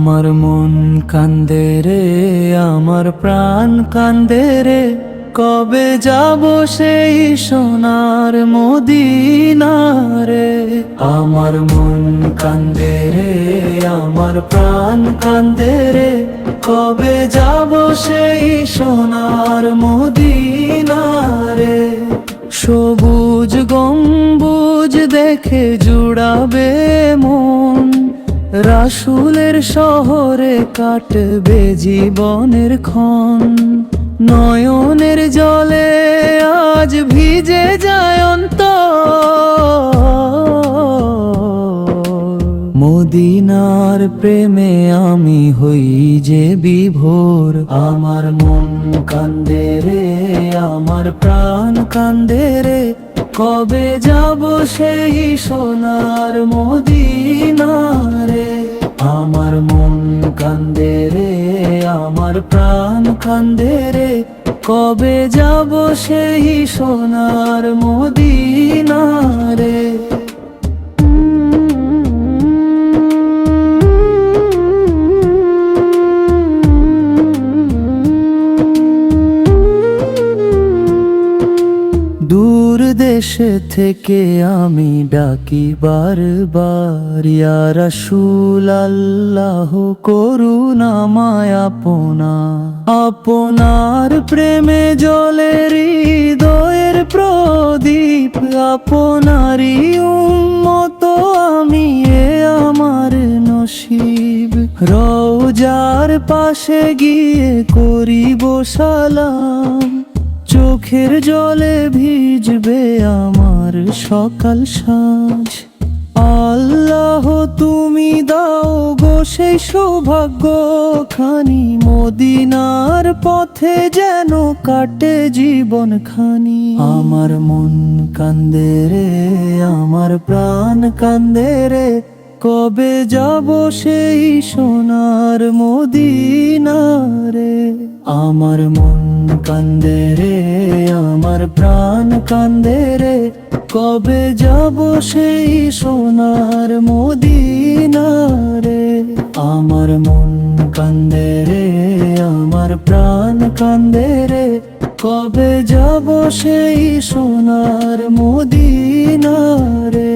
আমার মন কান্দে রে, আমার প্রাণ কান্দে রে, কবে যাব সেই সোনার মদিনা রে। আমার মন কান্দে রে, আমার প্রাণ কান্দে রে, কবে যাব সেই সোনার মদিনা রে। সবুজ গম্বুজ দেখে জুড়াবে মন, রাসূলের শহরে কাটবে জীবনের ক্ষণ। নয়নের জলে আজ ভিজে যায় অন্তর, মদিনার প্রেমে আমি হই যে বিভোর। আমার মন কান্দে রে, আমার প্রাণ কান্দে রে, কবে যাব সেই সোনার মদিনা রে। আমার মন কান্দে রে, আমার প্রাণ কান্দে রে, কবে যাব সেই সোনার মদিনা রে। দূর দেশে থেকে আমি ডাকি বারবার, ইয়া রাসূল আল্লাহ করুন আমায় আপনা। আপনার প্রেমে জ্বলে হৃদয়ের প্রদীপ, আপনারই উম্মত আমি, এ আমার নসিব। রওজার পাশে গিয়ে করিব সালাম, চোখের জলে ভিজবে আমার সকাল সাঁঝ। আল্লাহ তুমি দাও গো সেই সৌভাগ্য খানি, মদিনার পথে যেন কাটে জীবন খানি। আমার মন কান্দে রে, আমার প্রাণ কান্দে রে, কবে যাব সেই সোনার মদিনা রে। আমার মন কান্দে রে, আমার প্রাণ কান্দে রে, কবে যাব সেই সোনার মদিনা রে। আমার মন কান্দে রে, আমার প্রাণ কান্দে রে, কবে যাব সেই সোনার মদিনা রে।